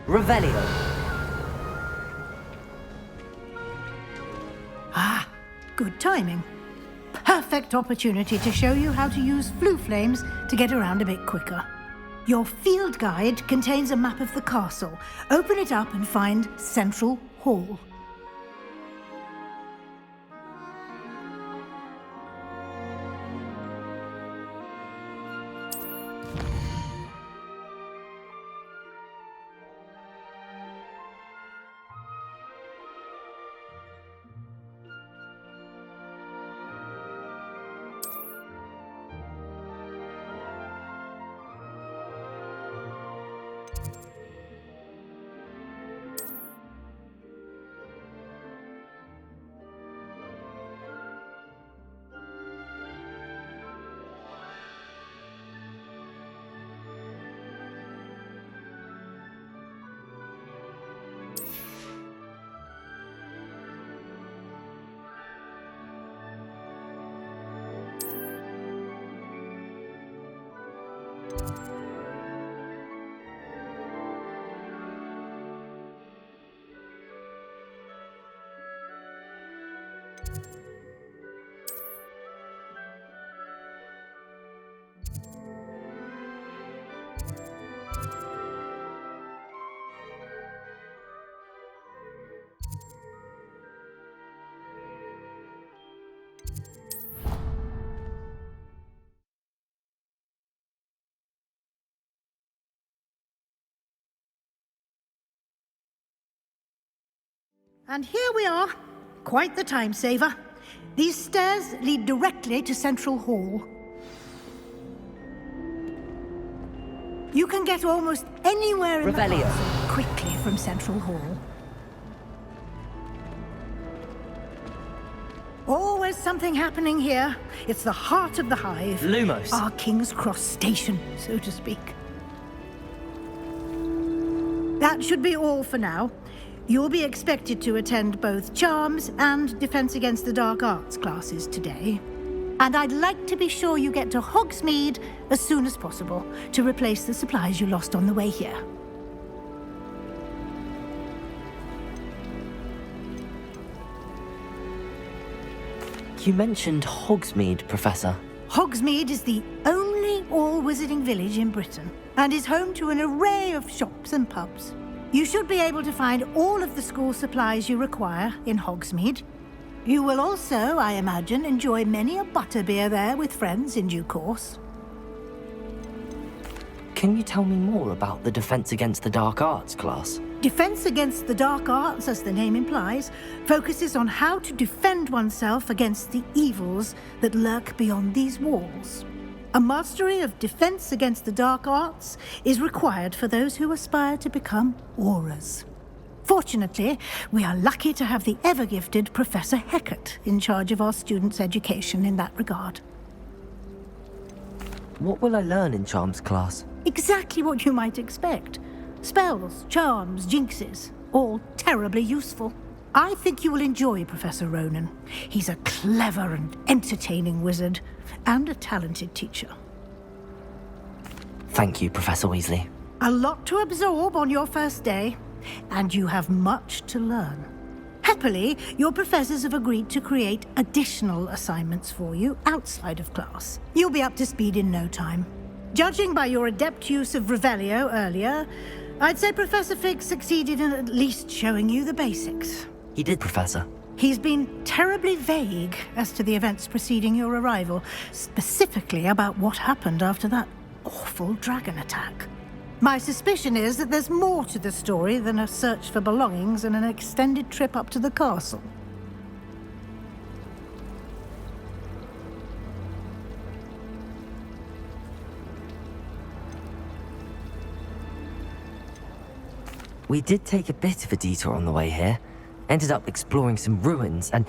Revelio. Ah, good timing. Perfect opportunity to show you how to use flue flames to get around a bit quicker. Your field guide contains a map of the castle. Open it up and find Central Hall. And here we are. Quite the time saver. These stairs lead directly to Central Hall. You can get almost anywhere in the castle quickly from Central Hall. Always something happening here. It's the heart of the hive. Lumos. Our King's Cross station, so to speak. That should be all for now. You'll be expected to attend both Charms and Defense Against the Dark Arts classes today. And I'd like to be sure you get to Hogsmeade as soon as possible to replace the supplies you lost on the way here. You mentioned Hogsmeade, Professor. Hogsmeade is the only all-wizarding village in Britain and is home to an array of shops and pubs. You should be able to find all of the school supplies you require in Hogsmeade. You will also, I imagine, enjoy many a butterbeer there with friends in due course. Can you tell me more about the Defense Against the Dark Arts class? Defense Against the Dark Arts, as the name implies, focuses on how to defend oneself against the evils that lurk beyond these walls. A mastery of Defense Against the Dark Arts is required for those who aspire to become Aurors. Fortunately, we are lucky to have the ever-gifted Professor Hecat in charge of our students' education in that regard. What will I learn in Charms class? Exactly what you might expect. Spells, charms, jinxes, all terribly useful. I think you will enjoy Professor Ronan. He's a clever and entertaining wizard, and a talented teacher. Thank you, Professor Weasley. A lot to absorb on your first day, and you have much to learn. Happily, your professors have agreed to create additional assignments for you outside of class. You'll be up to speed in no time. Judging by your adept use of Revelio earlier, I'd say Professor Fig succeeded in at least showing you the basics. He did, Professor. He's been terribly vague as to the events preceding your arrival, specifically about what happened after that awful dragon attack. My suspicion is that there's more to the story than a search for belongings and an extended trip up to the castle. We did take a bit of a detour on the way here. Ended up exploring some ruins, and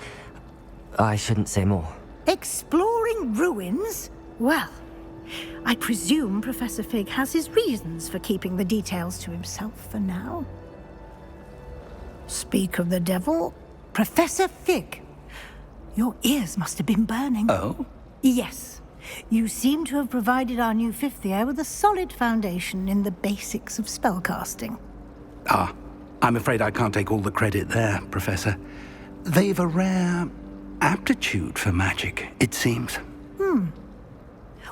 I shouldn't say more. Exploring ruins? Well, I presume Professor Fig has his reasons for keeping the details to himself for now. Speak of the devil, Professor Fig. Your ears must have been burning. Oh? Yes. You seem to have provided our new fifth year with a solid foundation in the basics of spellcasting. Ah, I'm afraid I can't take all the credit there, Professor. They've a rare aptitude for magic, it seems.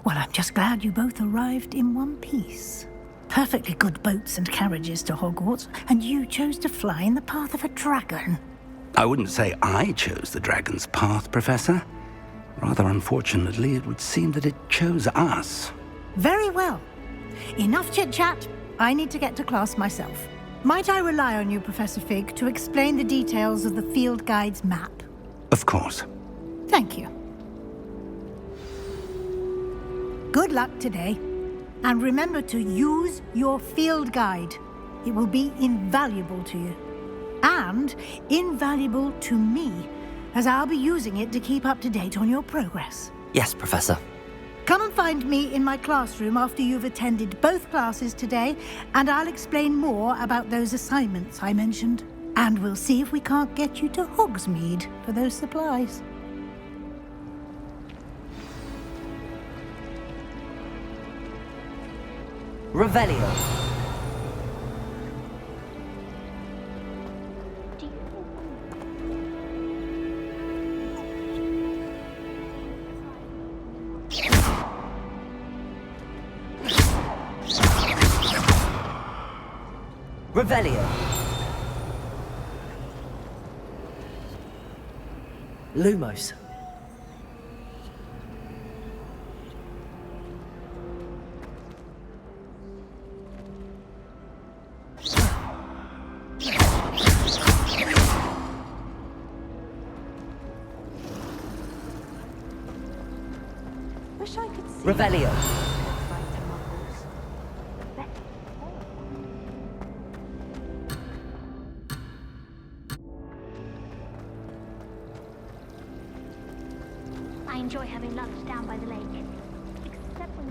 Well, I'm just glad you both arrived in one piece. Perfectly good boats and carriages to Hogwarts, and you chose to fly in the path of a dragon. I wouldn't say I chose the dragon's path, Professor. Rather unfortunately, it would seem that it chose us. Very well. Enough chit-chat. I need to get to class myself. Might I rely on you, Professor Fig, to explain the details of the field guide's map? Of course. Thank you. Good luck today. And remember to use your field guide. It will be invaluable to you. And invaluable to me, as I'll be using it to keep up to date on your progress. Yes, Professor. Come and find me in my classroom after you've attended both classes today, and I'll explain more about those assignments I mentioned. And we'll see if we can't get you to Hogsmeade for those supplies. Revelio. Revelio. Lumos. Wish I could see. Revelio. I enjoy having lunch down by the lake. Except when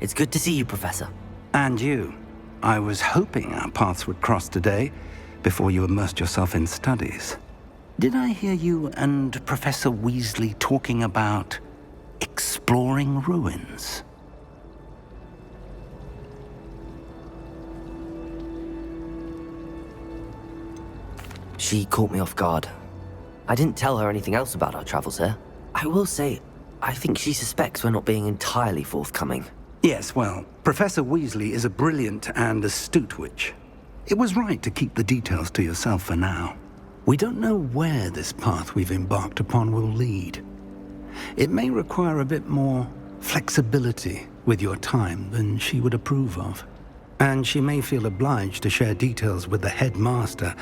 It's good to see you, Professor. And you. I was hoping our paths would cross today, before you immersed yourself in studies. Did I hear you and Professor Weasley talking about exploring ruins? She caught me off guard. I didn't tell her anything else about our travels here. I will say, I think she suspects we're not being entirely forthcoming. Yes, well, Professor Weasley is a brilliant and astute witch. It was right to keep the details to yourself for now. We don't know where this path we've embarked upon will lead. It may require a bit more flexibility with your time than she would approve of. And she may feel obliged to share details with the headmaster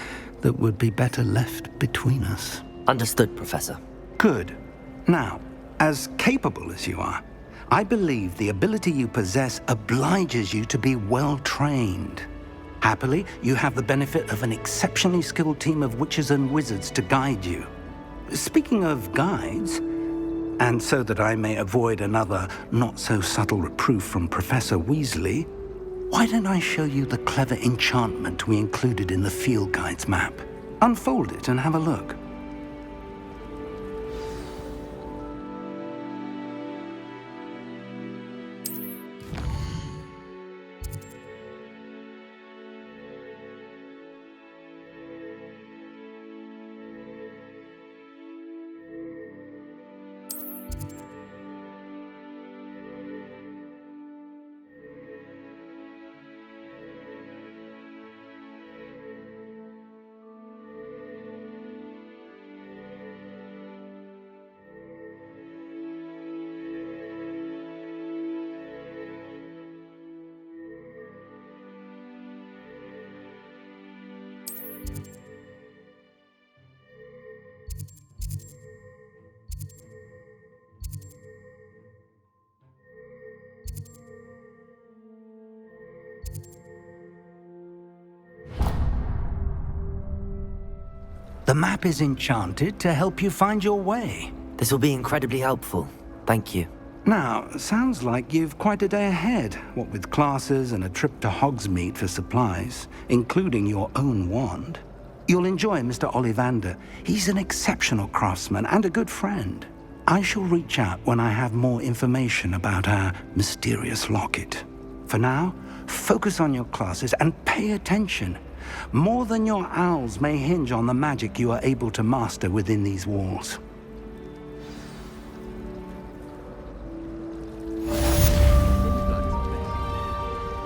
that would be better left between us. Understood, Professor. Good. Now, as capable as you are, I believe the ability you possess obliges you to be well-trained. Happily, you have the benefit of an exceptionally skilled team of witches and wizards to guide you. Speaking of guides, and so that I may avoid another not-so-subtle reproof from Professor Weasley, why don't I show you the clever enchantment we included in the field guide's map? Unfold it and have a look. The map is enchanted to help you find your way. This will be incredibly helpful. Thank you. Now, sounds like you've quite a day ahead, what with classes and a trip to Hogsmeade for supplies, including your own wand. You'll enjoy Mr. Ollivander. He's an exceptional craftsman and a good friend. I shall reach out when I have more information about our mysterious locket. For now, focus on your classes and pay attention. More than your owls may hinge on the magic you are able to master within these walls.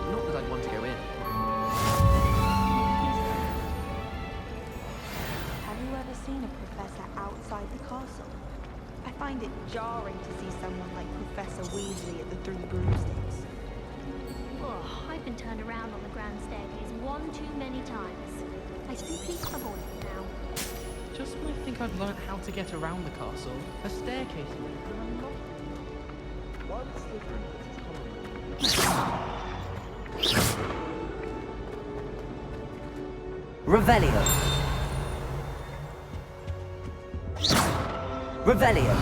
Not that I'd want to go in. Have you ever seen a professor outside the castle? I find it jarring to see someone like Professor Weasley at the Three Broomsticks. Oh, I've been turned around on the grand staircase one too many times. I simply avoid it now. Just when I think I've learned how to get around the castle, a staircase will open and unlock. Why would Slytherin put its Revelio. Revelio.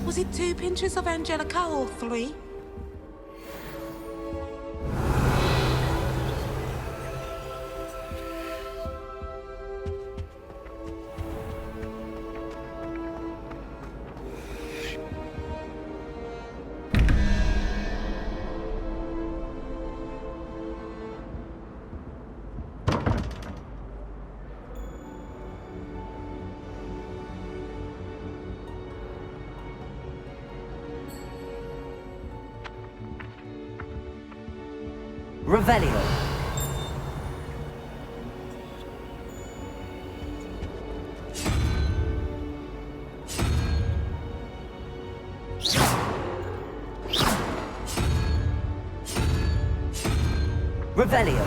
Was it 2 pinches of Angelica or 3? Revelio. Revelio.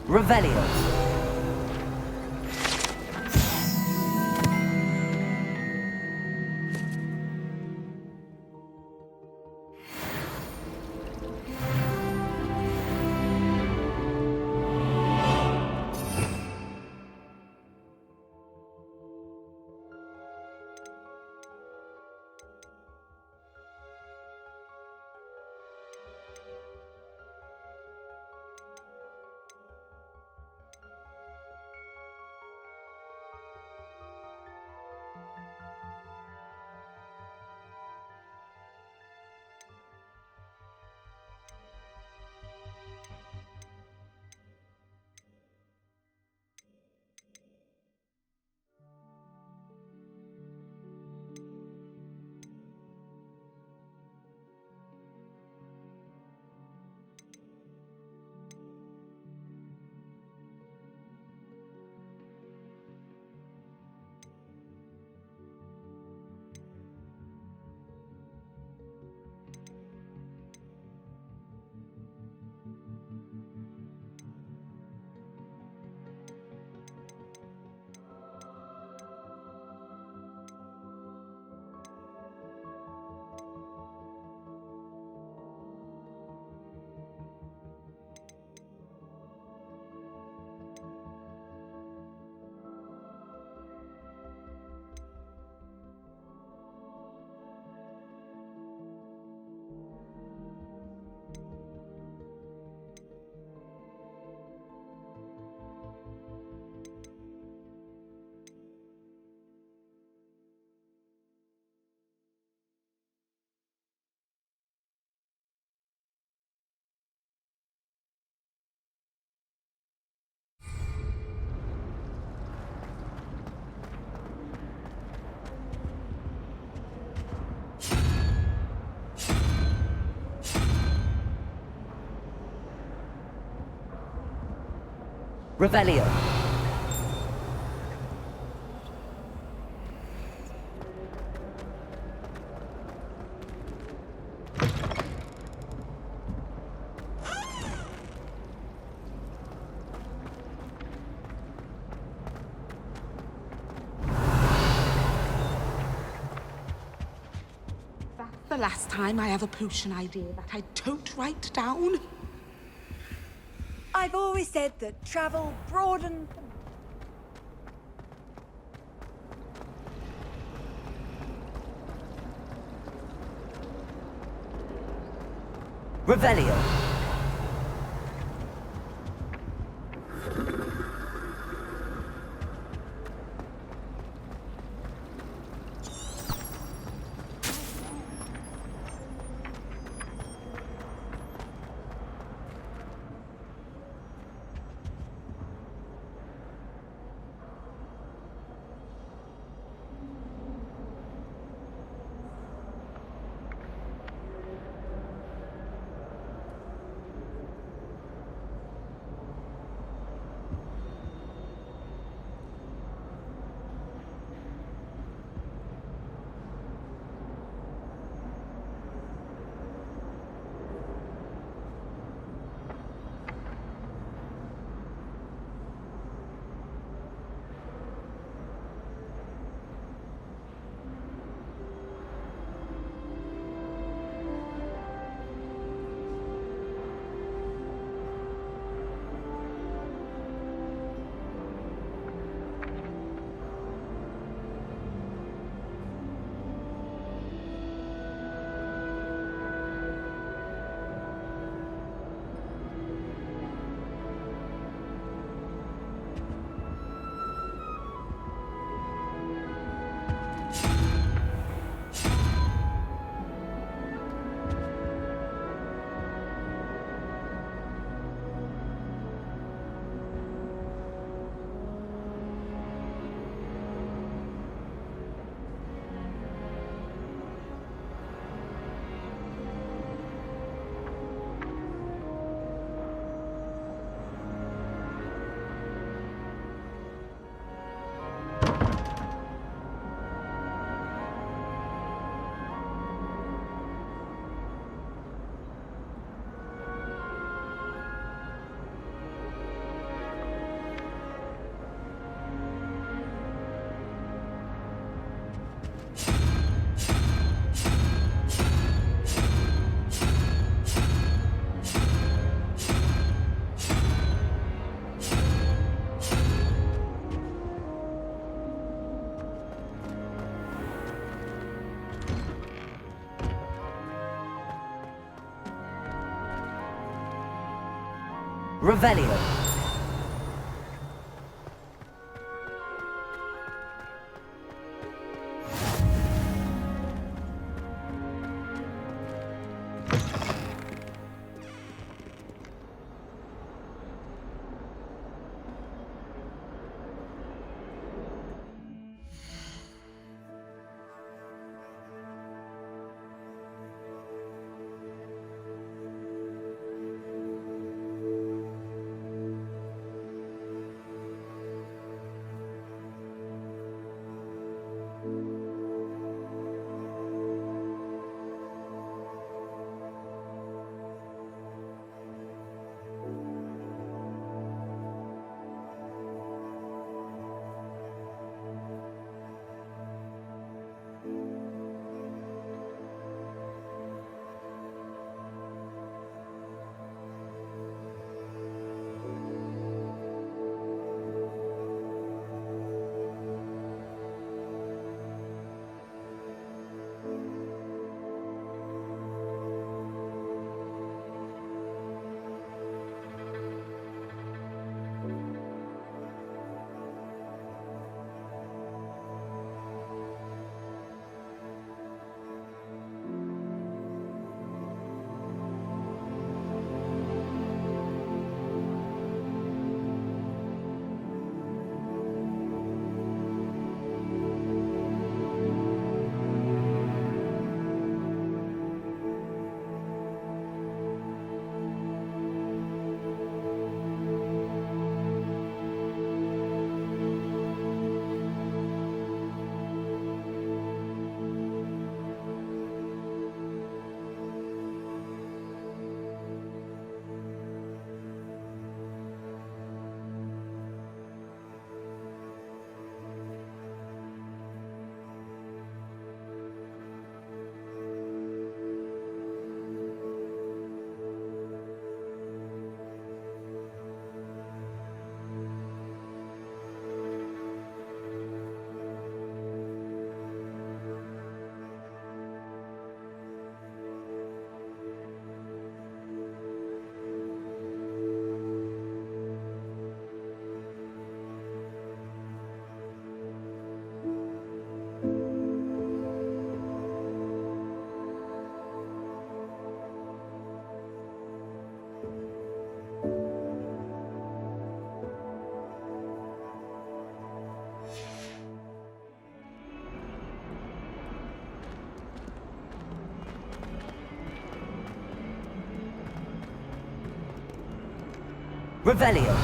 Revelio. Revelio. That's the last time I have a potion idea that I don't write down. I've always said that travel broadens. Revelio. Revelio. Revelio.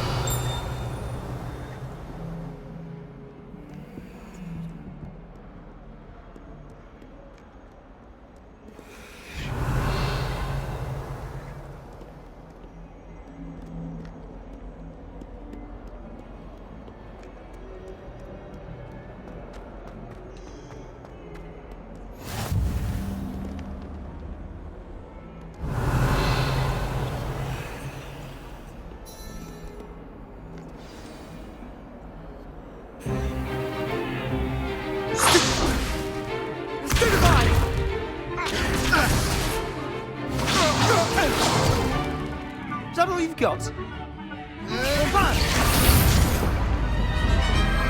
Is that all you've got?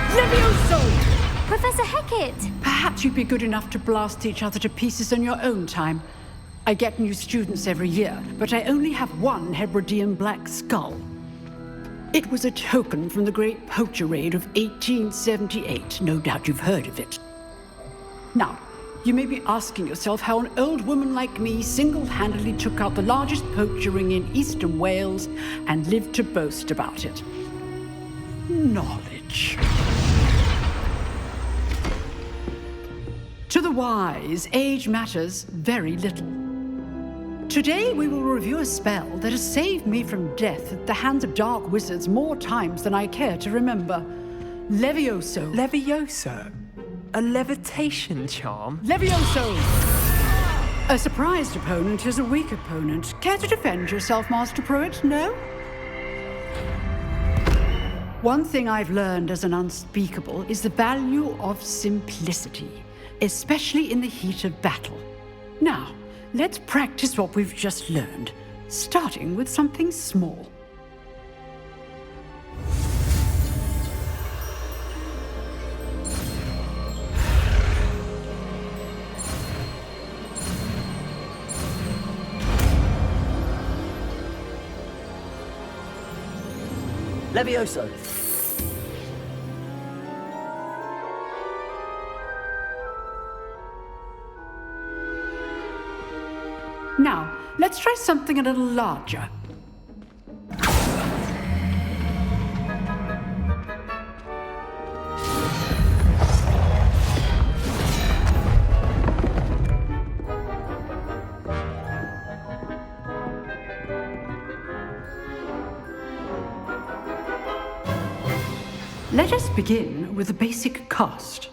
Levioso! Professor Hecat! Perhaps you'd be good enough to blast each other to pieces on your own time. I get new students every year, but I only have one Hebridean black skull. It was a token from the Great Poacher Raid of 1878. No doubt you've heard of it. Now, you may be asking yourself how an old woman like me single-handedly took out the largest poacher ring in eastern Wales and lived to boast about it. Knowledge. To the wise, age matters very little. Today we will review a spell that has saved me from death at the hands of dark wizards more times than I care to remember. Levioso. Levioso? A levitation charm? Levioso! A surprised opponent is a weak opponent. Care to defend yourself, Master Pruitt? No? One thing I've learned as an unspeakable is the value of simplicity, especially in the heat of battle. Now, let's practice what we've just learned, starting with something small. Levioso. Now, let's try something a little larger. Let us begin with the basic cast.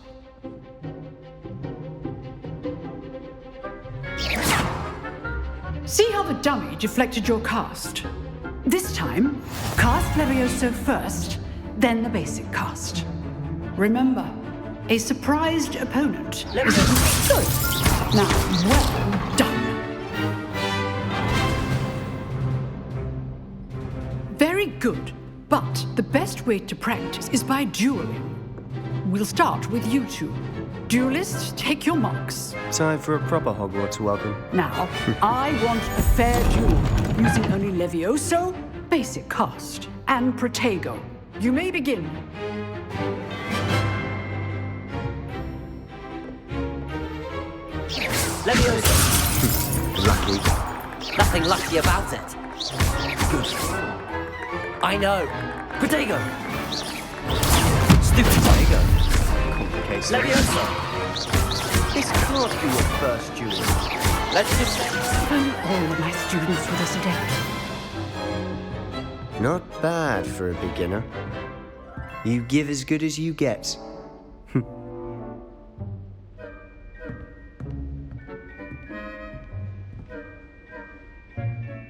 See how the dummy deflected your cast? This time, cast Levioso first, then the basic cast. Remember, a surprised opponent is good. Now, well done. Very good, but the best way to practice is by dueling. We'll start with you two. Duelists, take your marks. Time for a proper Hogwarts welcome. Now, I want a fair duel, using only Levioso, basic cast, and Protego. You may begin. Levioso. Lucky. Nothing lucky about it. Good. I know. Protego. Stupid Protego. Complicated. Levioso. This can't be your first duel. Let's just say. All of my students with us adept. Not bad for a beginner. You give as good as you get.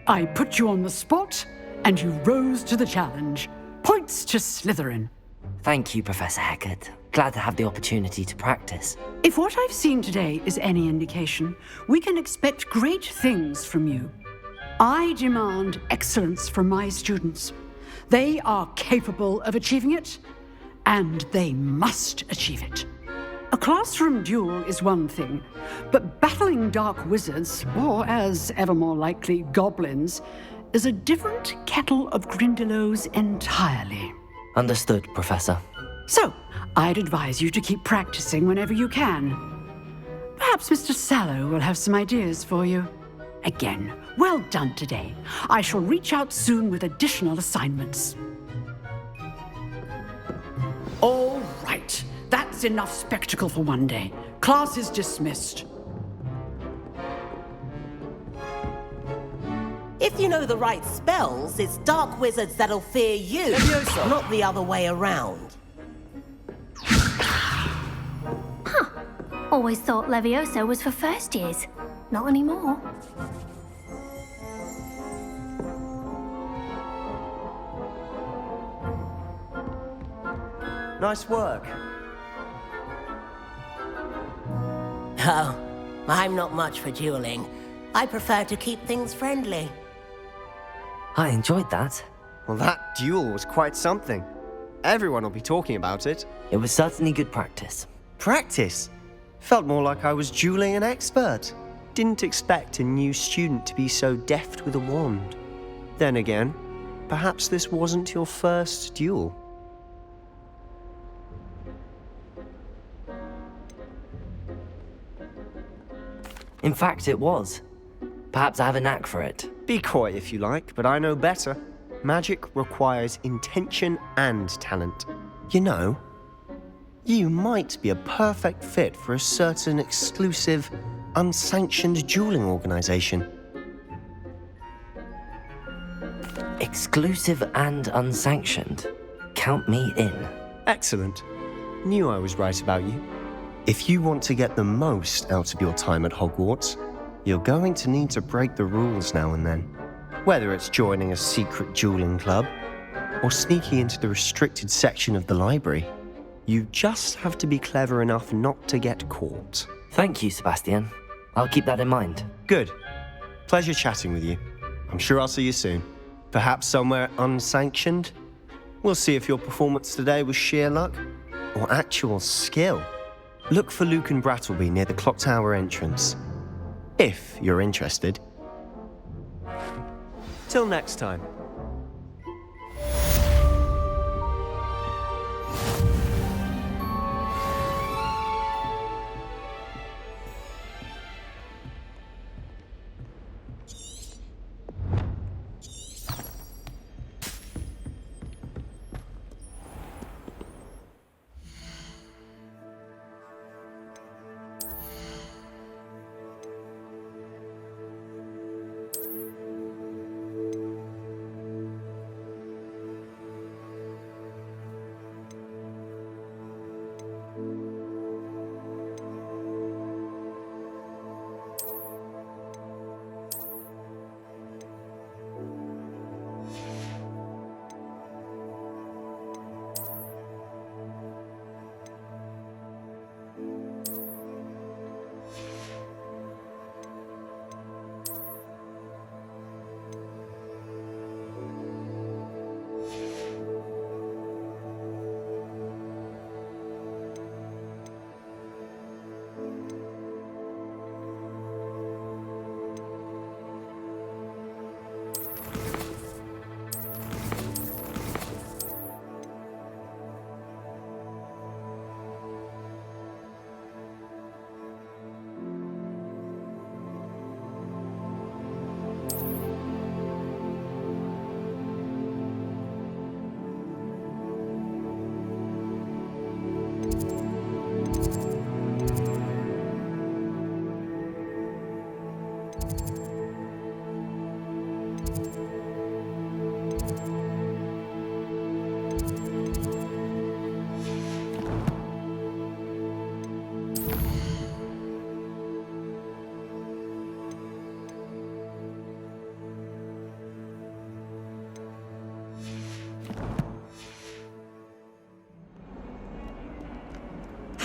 I put you on the spot, and you rose to the challenge. Points to Slytherin. Thank you, Professor Hecat. Glad to have the opportunity to practice. If what I've seen today is any indication, we can expect great things from you. I demand excellence from my students. They are capable of achieving it, and they must achieve it. A classroom duel is one thing, but battling dark wizards, or as ever more likely, goblins, is a different kettle of Grindylows entirely. Understood, Professor. So, I'd advise you to keep practicing whenever you can. Perhaps Mr. Sallow will have some ideas for you. Again, well done today. I shall reach out soon with additional assignments. All right, that's enough spectacle for one day. Class is dismissed. If you know the right spells, it's dark wizards that'll fear you, Leviosa. not the other way around. Always thought Leviosa was for first years. Not anymore. Nice work. Oh, I'm not much for dueling. I prefer to keep things friendly. I enjoyed that. Well, that duel was quite something. Everyone will be talking about it. It was certainly good practice. Practice? Felt more like I was dueling an expert. Didn't expect a new student to be so deft with a wand. Then again, perhaps this wasn't your first duel. In fact, it was. Perhaps I have a knack for it. Be coy if you like, but I know better. Magic requires intention and talent. You know, you might be a perfect fit for a certain exclusive, unsanctioned dueling organization. Exclusive and unsanctioned. Count me in. Excellent. Knew I was right about you. If you want to get the most out of your time at Hogwarts, you're going to need to break the rules now and then. Whether it's joining a secret dueling club or sneaking into the restricted section of the library, you just have to be clever enough not to get caught. Thank you, Sebastian. I'll keep that in mind. Good. Pleasure chatting with you. I'm sure I'll see you soon. Perhaps somewhere unsanctioned? We'll see if your performance today was sheer luck or actual skill. Look for Luke and Brattleby near the clock tower entrance. If you're interested. Till next time.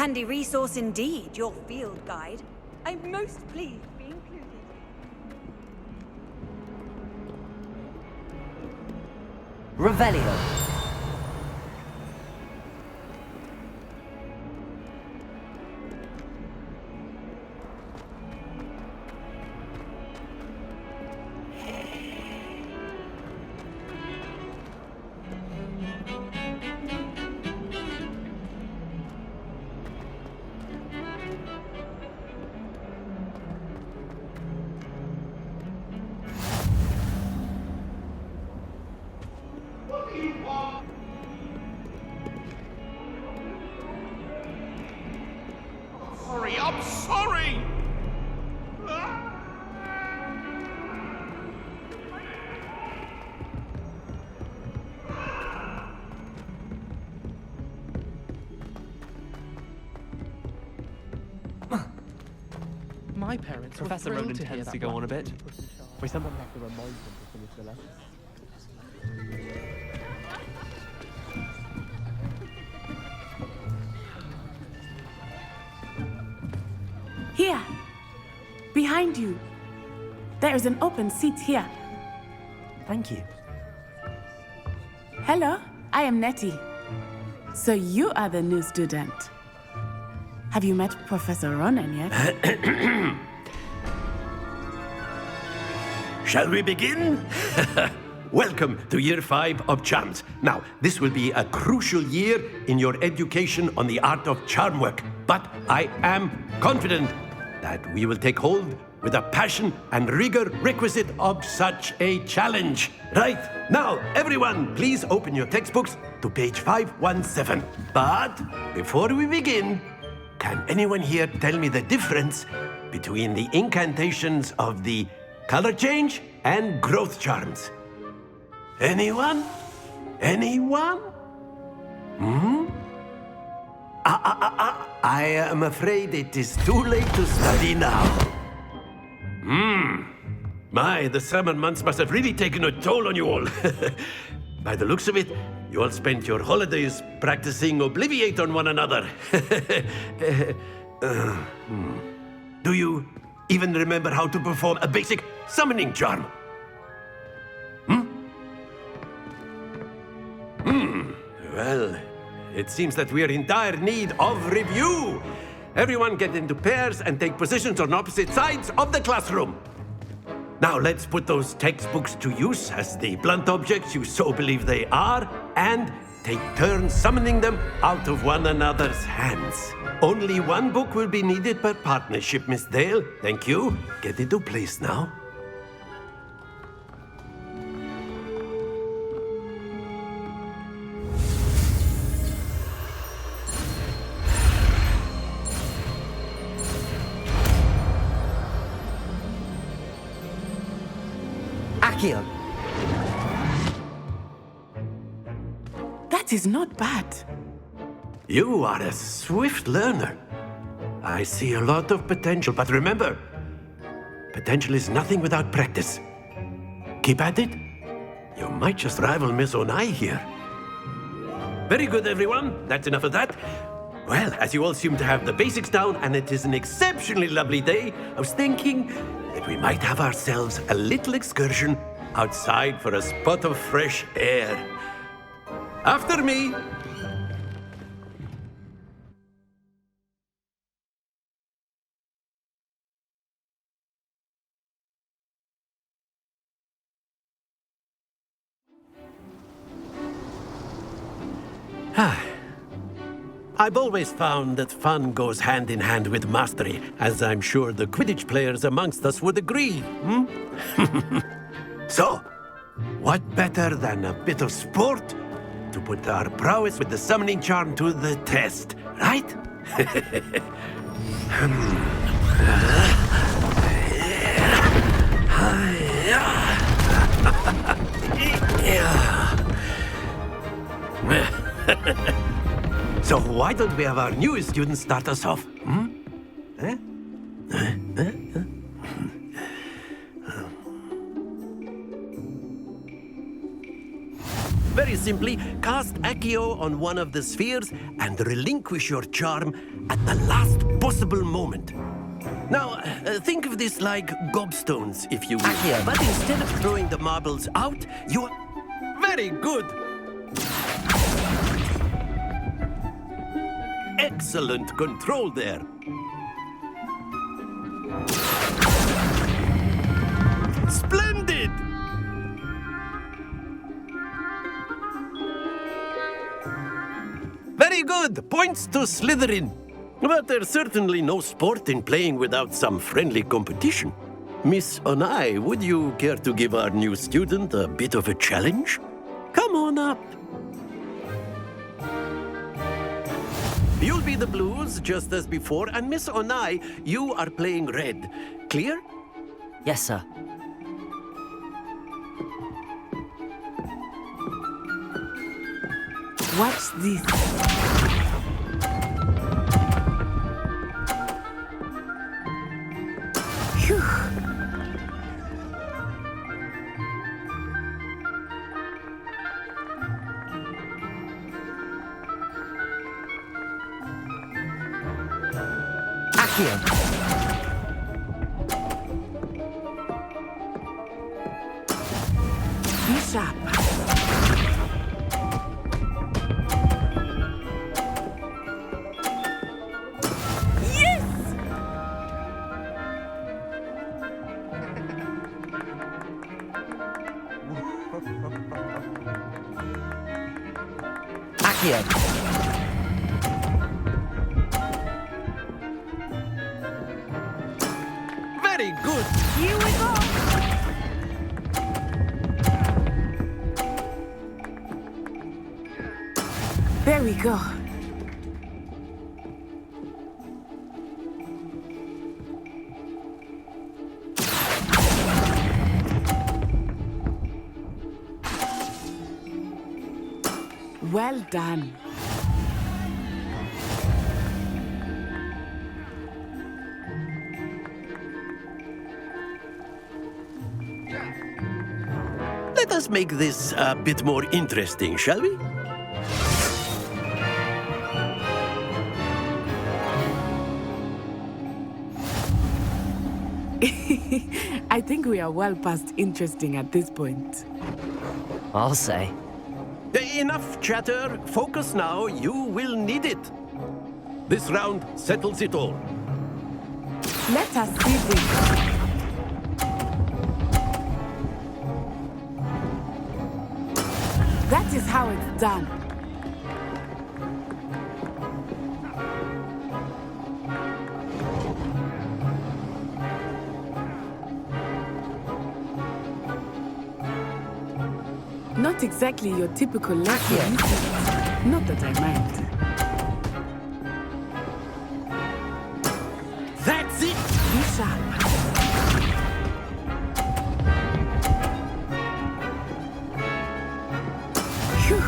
Handy resource indeed, your field guide. I'm most pleased to be included. Revelio. My parents Professor were Ronan thrilled to hear tends that to go on a bit. We someone have to remind them to finish the lesson. Here, behind you. There is an open seat here. Thank you. Hello, I am Nettie. So you are the new student. Have you met Professor Ronan yet? Shall we begin? Welcome to Year 5 of Charms. Now, this will be a crucial year in your education on the art of charm work, but I am confident that we will take hold with a passion and rigor requisite of such a challenge. Right, now, everyone, please open your textbooks to page 517. But before we begin, can anyone here tell me the difference between the incantations of the color change and growth charms? Anyone? Anyone? I am afraid it is too late to study now. My, the summer months must have really taken a toll on you all. By the looks of it, you all spent your holidays practicing Obliviate on one another. Do you even remember how to perform a basic summoning charm? Well, it seems that we are in dire need of review. Everyone get into pairs and take positions on opposite sides of the classroom. Now let's put those textbooks to use as the blunt objects you so believe they are, and take turns summoning them out of one another's hands. Only one book will be needed per partnership, Miss Dale. Thank you. Get into place now. Accio! That is not bad. You are a swift learner. I see a lot of potential, but remember, potential is nothing without practice. Keep at it. You might just rival Miss Onai here. Very good, everyone. That's enough of that. Well, as you all seem to have the basics down, and it is an exceptionally lovely day, I was thinking that we might have ourselves a little excursion outside for a spot of fresh air. After me. I've always found that fun goes hand in hand with mastery, as I'm sure the Quidditch players amongst us would agree. So, what better than a bit of sport to put our prowess with the summoning charm to the test, right? So why don't we have our newest student start us off? Very simply, cast Accio on one of the spheres and relinquish your charm at the last possible moment. Now, think of this like gobstones, if you will. Accio. But instead of throwing the marbles out, you are... Very good! Excellent control there. Splendid! Very good. Points to Slytherin. But there's certainly no sport in playing without some friendly competition. Miss Onai, would you care to give our new student a bit of a challenge? Come on up. You'll be the blues, just as before, and Miss Onai, you are playing red. Clear? Yes, sir. What's this? Accio. Be sharp. Accio. Very good. Here we go. There we go. Well done. Let us make this a bit more interesting, shall we? I think we are well past interesting at this point. I'll say. Enough chatter. Focus now. You will need it. This round settles it all. Let us see this. That is how it's done. Not exactly your typical lucky. Not that I mind. That's it! Be sharp. Phew.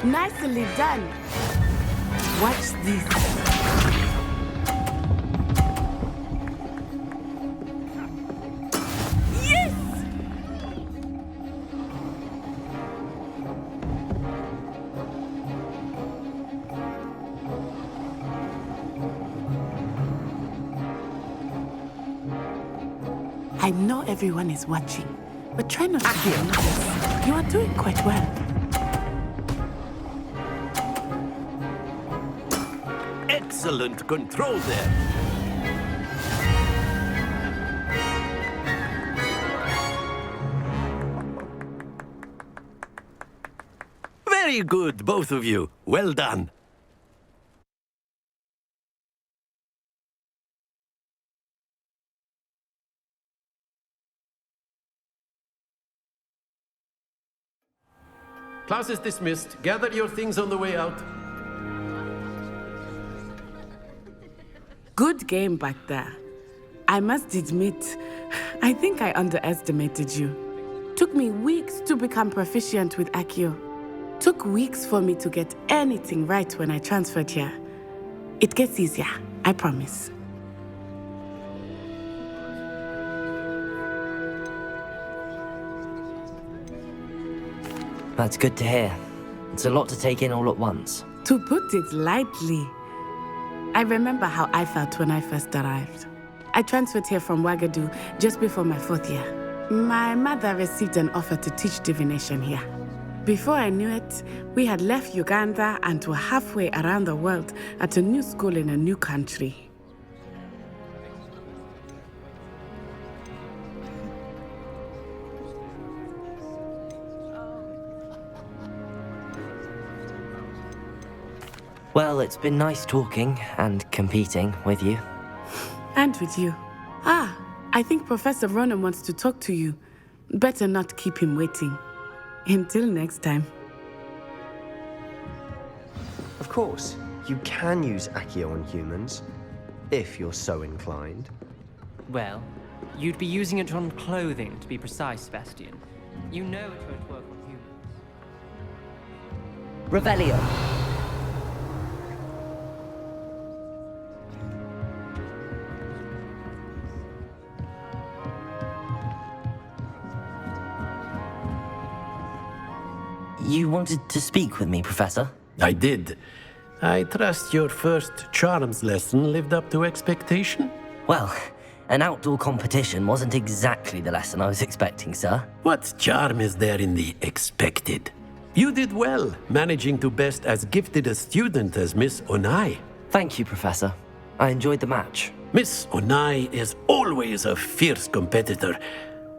Nicely done. Watch this. Yes! I know everyone is watching, but try not to be noticed. You are doing quite well. Excellent control there. Very good, both of you. Well done. Class is dismissed. Gather your things on the way out. Good game back there. I must admit, I think I underestimated you. Took me weeks to become proficient with Accio. Took weeks for me to get anything right when I transferred here. It gets easier, I promise. That's good to hear. It's a lot to take in all at once. To put it lightly, I remember how I felt when I first arrived. I transferred here from Ouagadougou just before my 4th year. My mother received an offer to teach divination here. Before I knew it, we had left Uganda and were halfway around the world at a new school in a new country. Well, it's been nice talking and competing with you. And with you. Ah, I think Professor Ronan wants to talk to you. Better not keep him waiting. Until next time. Of course, you can use Accio on humans, if you're so inclined. Well, you'd be using it on clothing, to be precise, Sebastian. You know it won't work on humans. Revelio. You wanted to speak with me, Professor? I did. I trust your first charms lesson lived up to expectation? Well, an outdoor competition wasn't exactly the lesson I was expecting, sir. What charm is there in the expected? You did well, managing to best as gifted a student as Miss Onai. Thank you, Professor. I enjoyed the match. Miss Onai is always a fierce competitor,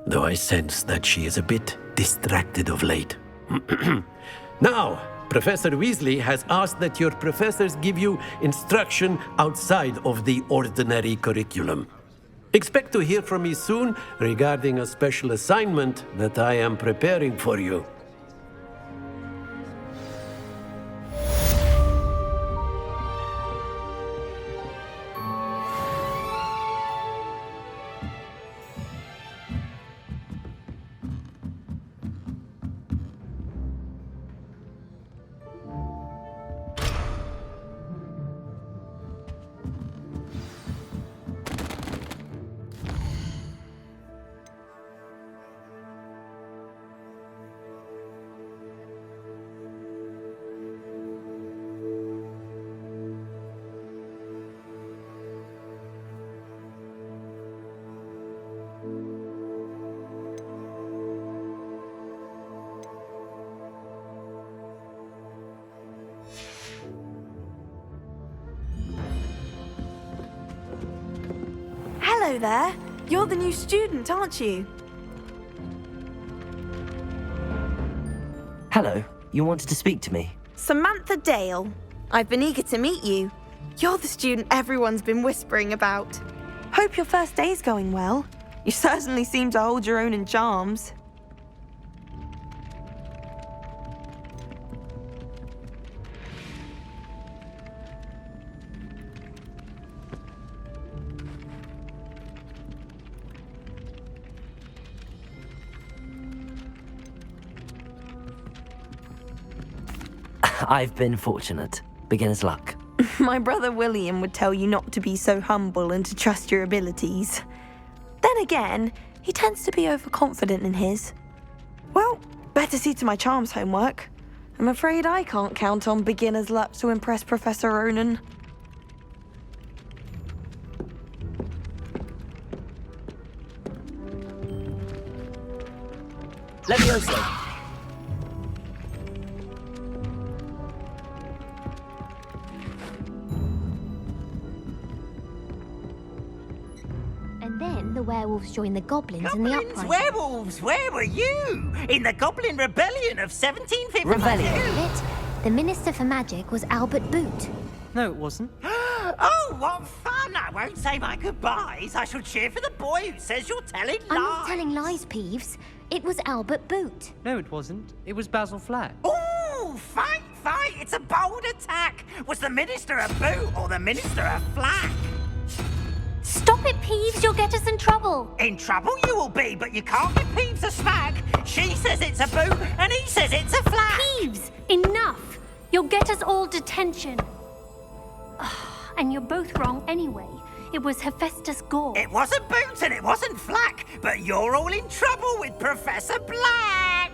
though I sense that she is a bit distracted of late. Now, Professor Weasley has asked that your professors give you instruction outside of the ordinary curriculum. Expect to hear from me soon regarding a special assignment that I am preparing for you. Hello there. You're the new student, aren't you? Hello. You wanted to speak to me? Samantha Dale. I've been eager to meet you. You're the student everyone's been whispering about. Hope your first day's going well. You certainly seem to hold your own in charms. I've been fortunate. Beginner's luck. My brother William would tell you not to be so humble and to trust your abilities. Then again, he tends to be overconfident in his. Well, better see to my charms homework. I'm afraid I can't count on beginner's luck to impress Professor Ronan. Levioso. And then the werewolves joined the goblins in the uprising. Werewolves, where were you? In the Goblin Rebellion of 1752? Rebellion. The Minister for Magic was Albert Boot. No, it wasn't. Oh, what fun! I won't say my goodbyes. I shall cheer for the boy who says you're telling lies. I'm not telling lies, Peeves. It was Albert Boot. No, it wasn't. It was Basil Flack. Ooh, fight! It's a bold attack. Was the Minister a boot or the Minister a flack? Stop it, Peeves. You'll get us in trouble. In trouble you will be, but you can't give Peeves a smack. She says it's a boot and he says it's a flack. Peeves, enough. You'll get us all detention. And you're both wrong anyway. It was Hephaestus Gore. It wasn't Boots and it wasn't Flack, but you're all in trouble with Professor Black.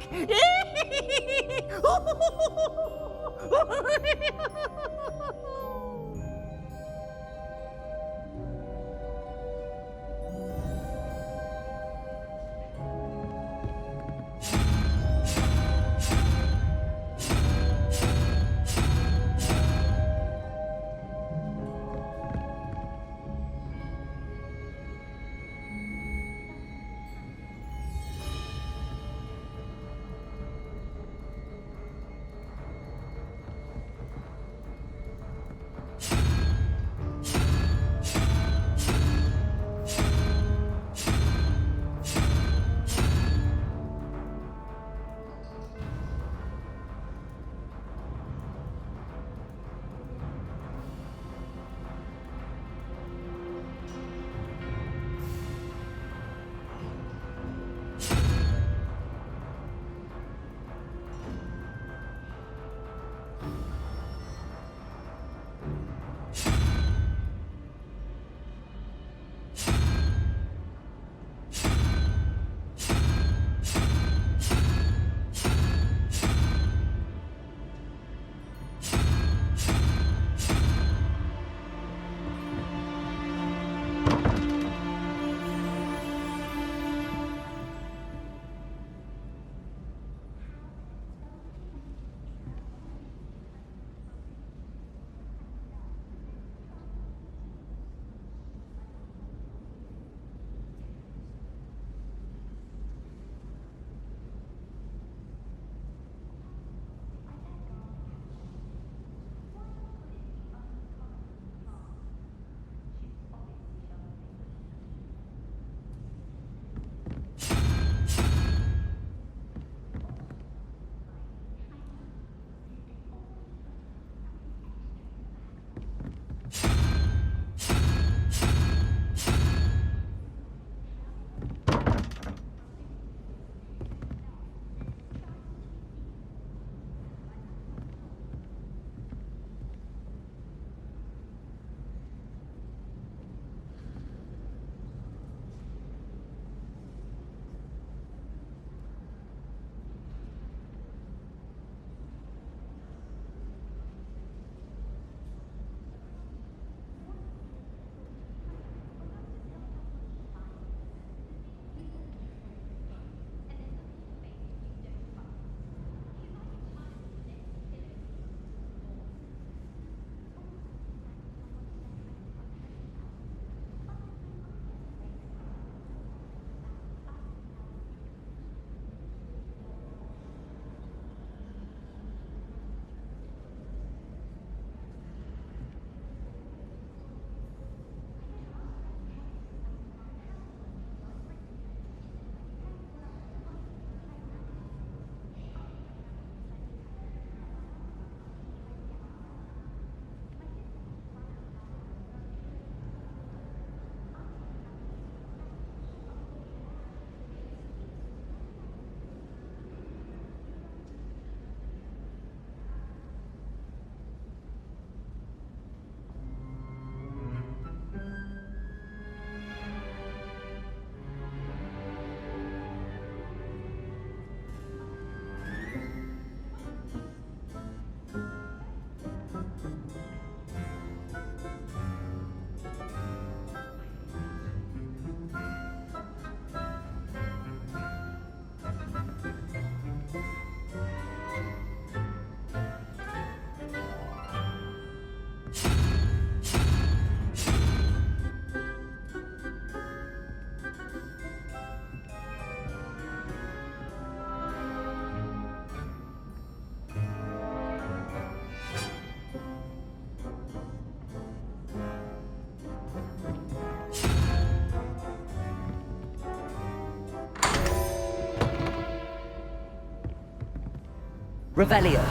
Revelio.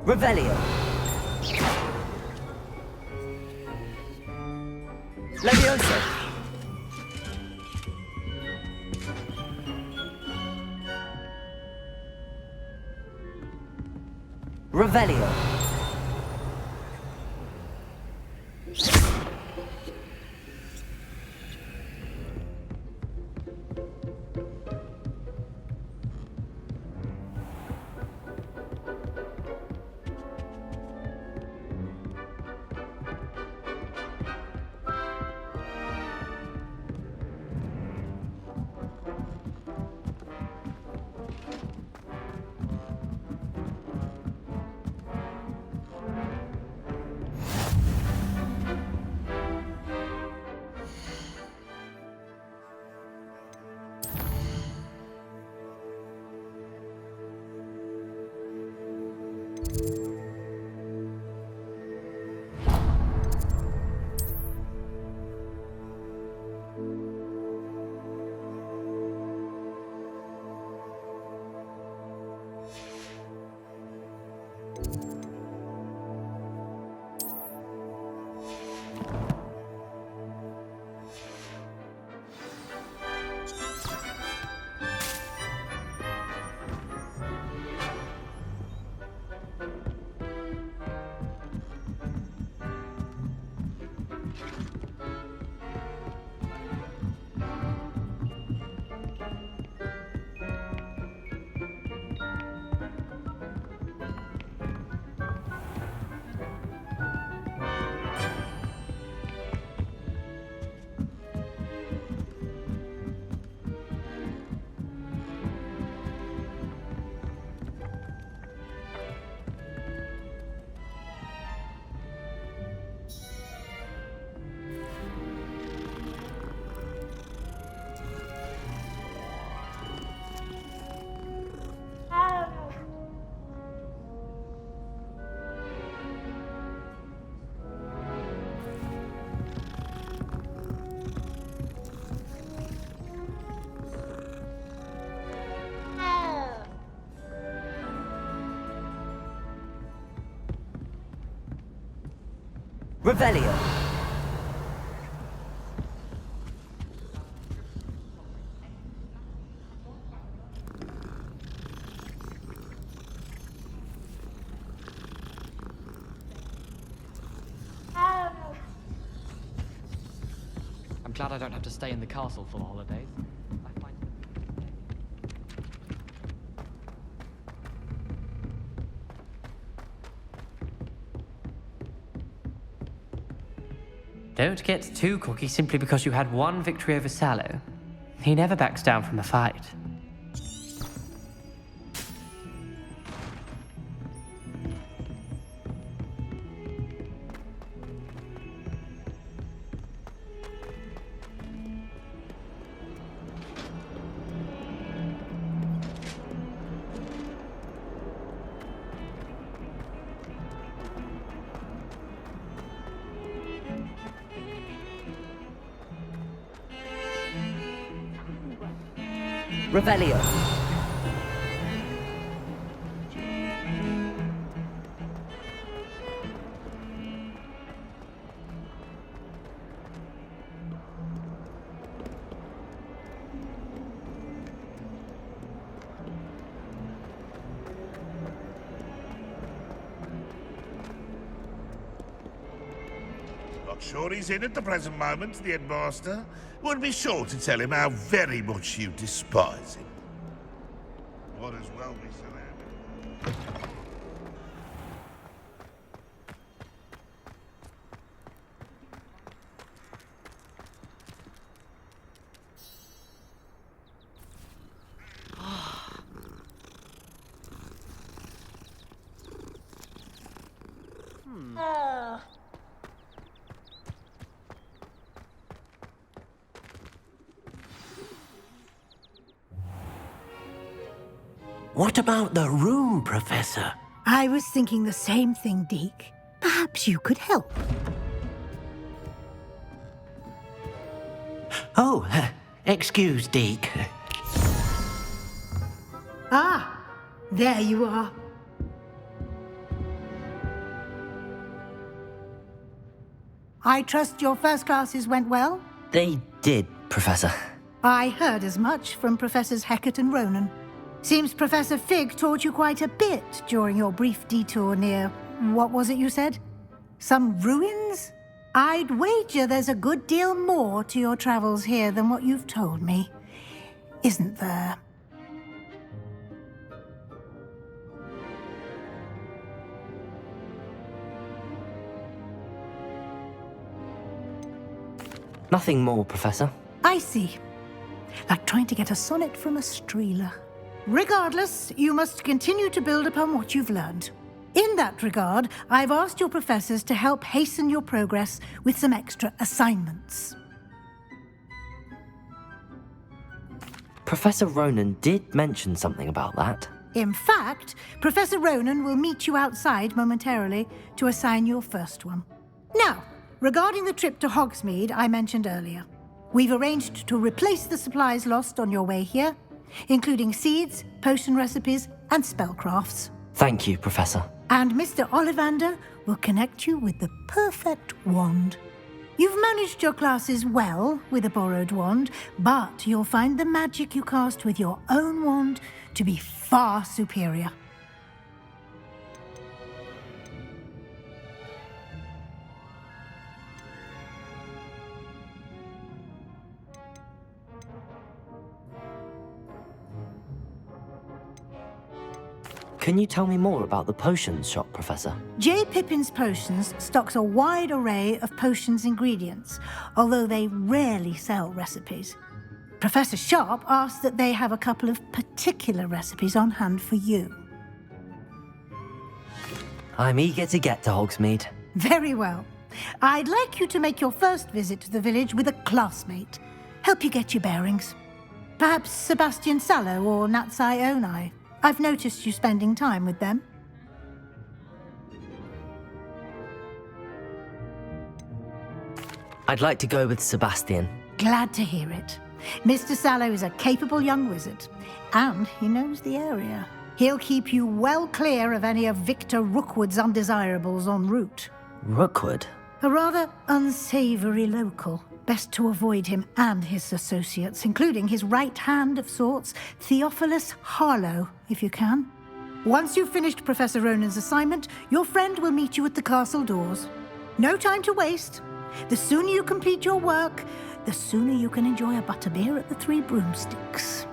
Revelio. Levioso. Revelio. Revelio. I'm glad I don't have to stay in the castle for the holidays. I find... Don't get too cocky simply because you had one victory over Sallow. He never backs down from a fight. Revelio. Not sure he's in at the present moment, the headmaster. Would be sure to tell him how very much you despise him. What as well be surrounded. What about the room, Professor? I was thinking the same thing, Deke. Perhaps you could help. Oh, excuse, Deke. Ah, there you are. I trust your first classes went well? They did, Professor. I heard as much from Professors Hecat and Ronan. Seems Professor Fig taught you quite a bit during your brief detour near... what was it you said? Some ruins? I'd wager there's a good deal more to your travels here than what you've told me. Isn't there? Nothing more, Professor. I see. Like trying to get a sonnet from a streeler. Regardless, you must continue to build upon what you've learned. In that regard, I've asked your professors to help hasten your progress with some extra assignments. Professor Ronan did mention something about that. In fact, Professor Ronan will meet you outside momentarily to assign your first one. Now, regarding the trip to Hogsmeade I mentioned earlier, we've arranged to replace the supplies lost on your way here, including seeds, potion recipes, and spellcrafts. Thank you, Professor. And Mr. Ollivander will connect you with the perfect wand. You've managed your classes well with a borrowed wand, but you'll find the magic you cast with your own wand to be far superior. Can you tell me more about the potions shop, Professor? J. Pippin's Potions stocks a wide array of potions ingredients, although they rarely sell recipes. Professor Sharp asked that they have a couple of particular recipes on hand for you. I'm eager to get to Hogsmeade. Very well. I'd like you to make your first visit to the village with a classmate. Help you get your bearings. Perhaps Sebastian Sallow or Natsai Onai. I've noticed you spending time with them. I'd like to go with Sebastian. Glad to hear it. Mr. Sallow is a capable young wizard, and he knows the area. He'll keep you well clear of any of Victor Rookwood's undesirables en route. Rookwood? A rather unsavory local. Best to avoid him and his associates, including his right hand of sorts, Theophilus Harlow, if you can. Once you've finished Professor Ronan's assignment, your friend will meet you at the castle doors. No time to waste. The sooner you complete your work, the sooner you can enjoy a butterbeer at the Three Broomsticks.